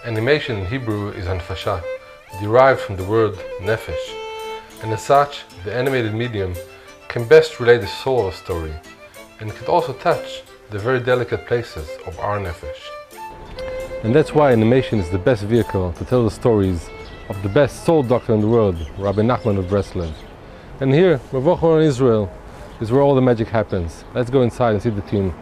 Animation in Hebrew is hanfasha, derived from the word nefesh, and as such, the animated medium can best relate the soul of a story, and can also touch the very delicate places of our nefesh. And that's why animation is the best vehicle to tell the stories of the best soul doctor in the world, Rabbi Nachman of Breslev. And here, Mavochor in Israel, is where all the magic happens. Let's go inside and see the team.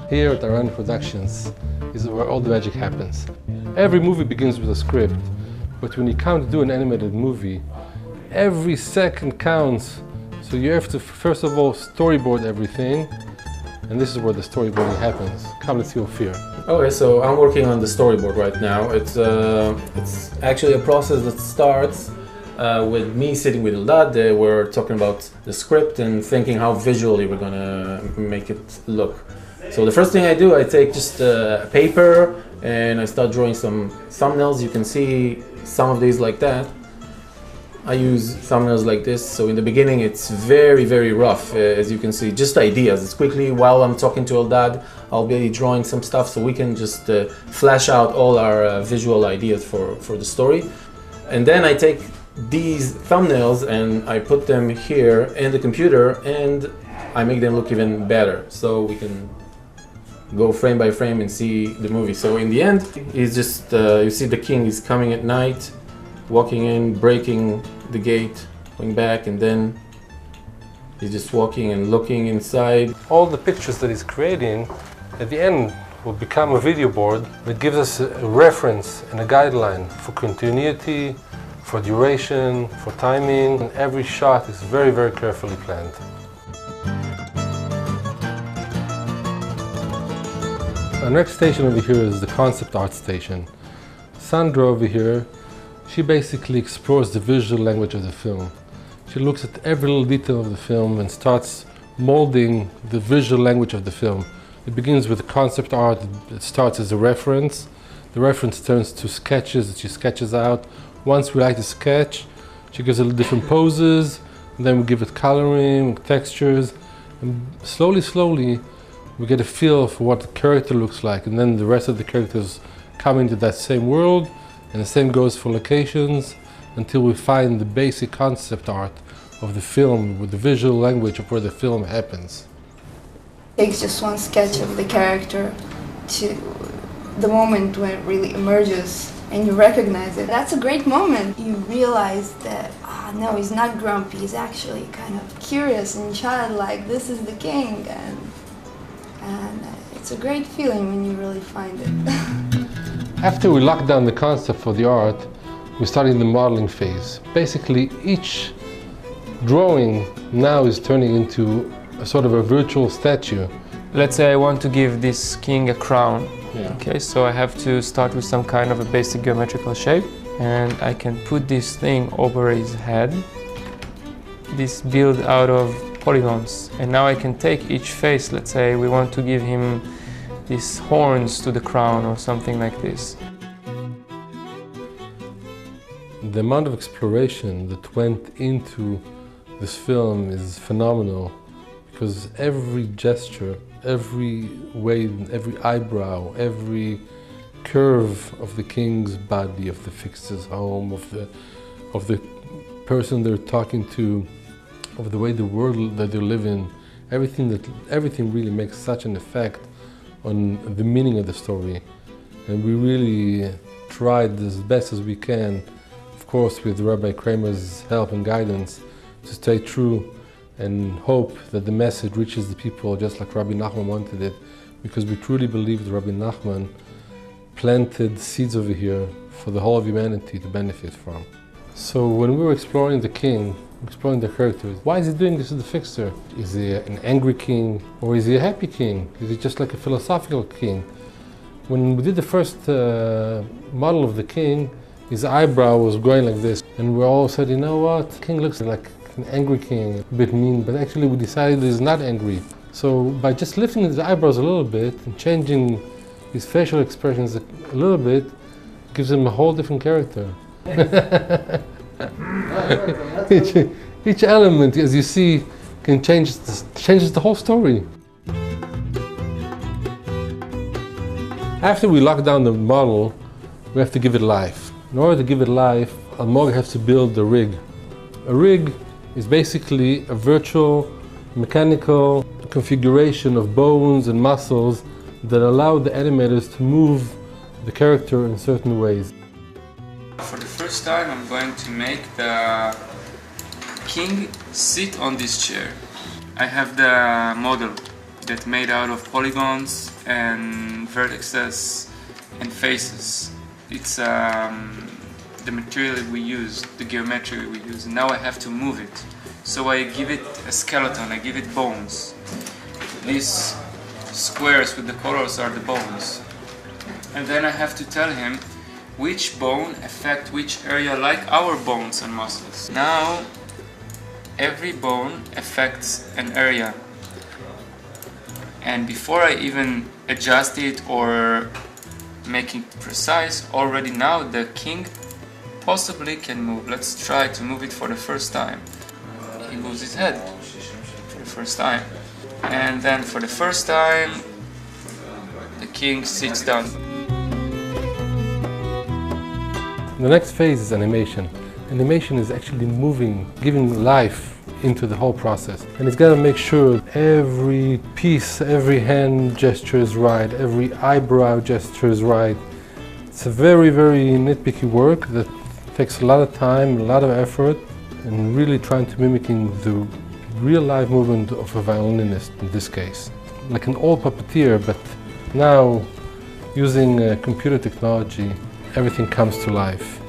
Here at Aran Productions is where all the magic happens. Every movie begins with a script, but when you come to do an animated movie, every second counts. So you have to first of all storyboard everything, and this is where the storyboarding happens. Come, let's see Ophir. Okay, so I'm working on the storyboard right now. It's actually a process that starts with me sitting with Eldad. We're talking about the script and thinking how visually we're gonna make it look. So the first thing I do, I take just a paper and I start drawing some thumbnails. You can see some of these like that. I use thumbnails like this. So in the beginning it's very, very rough, as you can see, just ideas. It's quickly, while I'm talking to Eldad, I'll be drawing some stuff so we can just flash out all our visual ideas for the story. And then I take these thumbnails and I put them here in the computer and I make them look even better, so we can go frame by frame and see the movie. So in the end, it's just, you see the king is coming at night, walking in, breaking the gate, going back, and then he's just walking and looking inside. All the pictures that he's creating, at the end, will become a video board that gives us a reference and a guideline for continuity, for duration, for timing, and every shot is very, very carefully planned. Our next station over here is the concept art station. Sandra over here, she basically explores the visual language of the film. She looks at every little detail of the film and starts molding the visual language of the film. It begins with concept art. It starts as a reference. The reference turns to sketches that she sketches out. Once we like the sketch, she gives it different poses, and then we give it coloring, textures, and slowly, we get a feel for what the character looks like, and then the rest of the characters come into that same world, and the same goes for locations, until we find the basic concept art of the film with the visual language of where the film happens. It takes just one sketch of the character to the moment when it really emerges and you recognize it. That's a great moment. You realize that, no, he's not grumpy, he's actually kind of curious and childlike. This is the king, and it's a great feeling when you really find it. After we locked down the concept for the art, we started the modeling phase. Basically, each drawing now is turning into a sort of a virtual statue. Let's say I want to give this king a crown. Yeah. Okay, so I have to start with some kind of a basic geometrical shape, and I can put this thing over his head. This build out of polygons, and now I can take each face. Let's say we want to give him these horns to the crown or something like this. The amount of exploration that went into this film is phenomenal, because every gesture, every wave, every eyebrow, every curve of the king's body, of the fixer's home, of the person they're talking to, of the way the world that they live in, everything really makes such an effect on the meaning of the story. And we really tried as best as we can, of course with Rabbi Kramer's help and guidance, to stay true and hope that the message reaches the people just like Rabbi Nachman wanted it, because we truly believe that Rabbi Nachman planted seeds over here for the whole of humanity to benefit from. So when we were exploring the king, exploring the characters, why is he doing this to the fixer? Is he an angry king, or is he a happy king? Is he just like a philosophical king? When we did the first model of the king, his eyebrow was going like this, and we all said, you know what, the king looks like an angry king, a bit mean, but actually we decided he's not angry. So by just lifting his eyebrows a little bit and changing his facial expressions a little bit, it gives him a whole different character. each element, as you see, can changes the whole story. After we lock down the model, we have to give it life. In order to give it life, Almog has to build a rig. A rig is basically a virtual mechanical configuration of bones and muscles that allow the animators to move the character in certain ways. For the first time, I'm going to make the king sit on this chair. I have the model that's made out of polygons and vertices and faces. It's the material we use, the geometry we use. And now I have to move it. So I give it a skeleton, I give it bones. These squares with the colors are the bones. And then I have to tell him which bone affects which area, like our bones and muscles. Now every bone affects an area. And before I even adjust it or make it precise, already now the king possibly can move. Let's try to move it for the first time. He moves his head for the first time. And then for the first time, the king sits down. The next phase is animation. Animation is actually moving, giving life into the whole process. And it's got to make sure every piece, every hand gesture is right, every eyebrow gesture is right. It's a very, very nitpicky work that takes a lot of time, a lot of effort, and really trying to mimicking the real live movement of a violinist in this case. Like an old puppeteer, but now using computer technology, everything comes to life.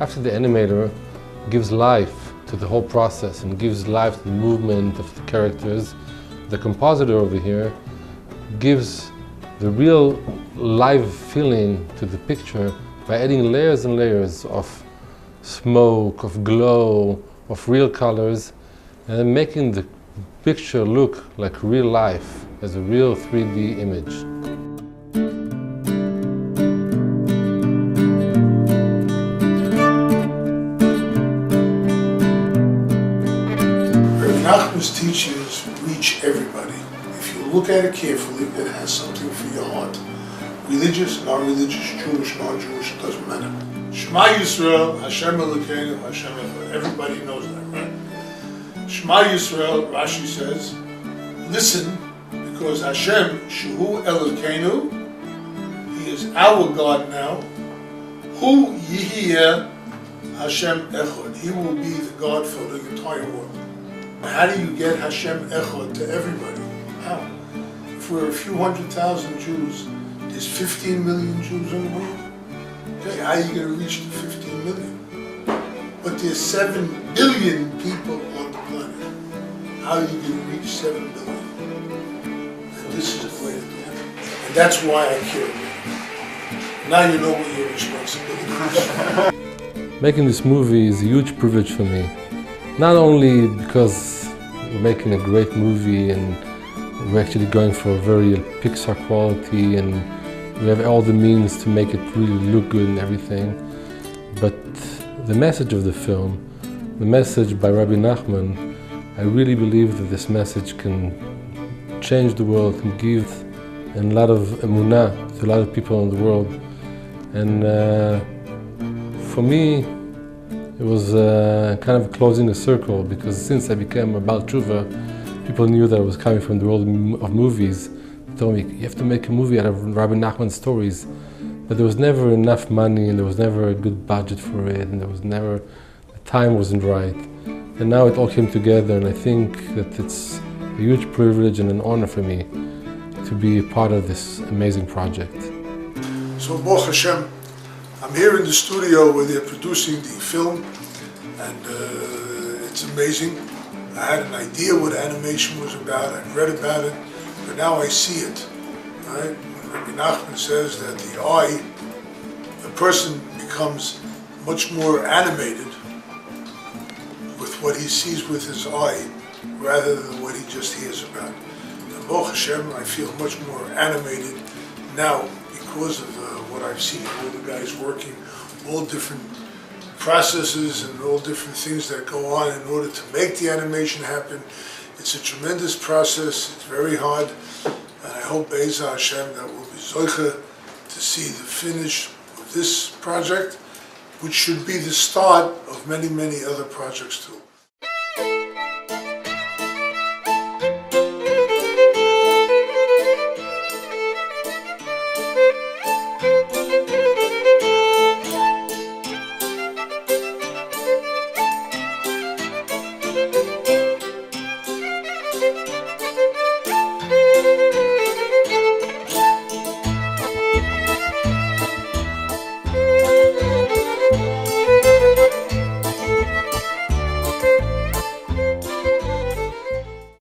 After the animator gives life to the whole process and gives life to the movement of the characters, the compositor over here gives the real live feeling to the picture by adding layers and layers of smoke, of glow, of real colors, and then making the picture look like real life as a real 3D image. Nachman's teachings reach everybody. If you look at it carefully, it has something for your heart. Religious, non-religious, Jewish, non-Jewish, it doesn't matter. Shema Yisrael, Hashem Elokeinu, Hashem Echad. Everybody knows that, right? Shema Yisrael, Rashi says, listen, because Hashem, Shehu Elokeinu, He is our God now. Hu Yihiyeh Hashem Echad. He will be the God for the entire world. How do you get Hashem Echad to everybody? How? If we're a few 100,000 Jews, there's 15 million Jews in the world. Okay, how are you going to reach the 15 million? But there's 7 billion people on the planet. How are you going to reach 7 billion? And this is the way to do it. And that's why I care about it. Now you know what your responsibility is. Making this movie is a huge privilege for me. Not only because we're making a great movie and we're actually going for a very Pixar quality and we have all the means to make it really look good and everything, but the message of the film, the message by Rabbi Nachman, I really believe that this message can change the world, can give a lot of emunah to a lot of people in the world. And for me, it was kind of closing the circle, because since I became a Baal Tshuva, people knew that I was coming from the world of movies. They told me, you have to make a movie out of Rabbi Nachman's stories. But there was never enough money, and there was never a good budget for it, and there was never, the time wasn't right. And now it all came together, and I think that it's a huge privilege and an honor for me to be a part of this amazing project. So Baruch Hashem, I'm here in the studio where they're producing the film, and it's amazing. I had an idea what animation was about, I'd read about it, but now I see it. Right? Rabbi Nachman says that the eye, the person becomes much more animated with what he sees with his eye, rather than what he just hears about. And Baruch Hashem, I feel much more animated now because of what I've seen, all the guys working, all different processes and all different things that go on in order to make the animation happen. It's a tremendous process, it's very hard, And I hope Be'ezah Hashem that we'll be zoicha to see the finish of this project, which should be the start of many, many other projects too.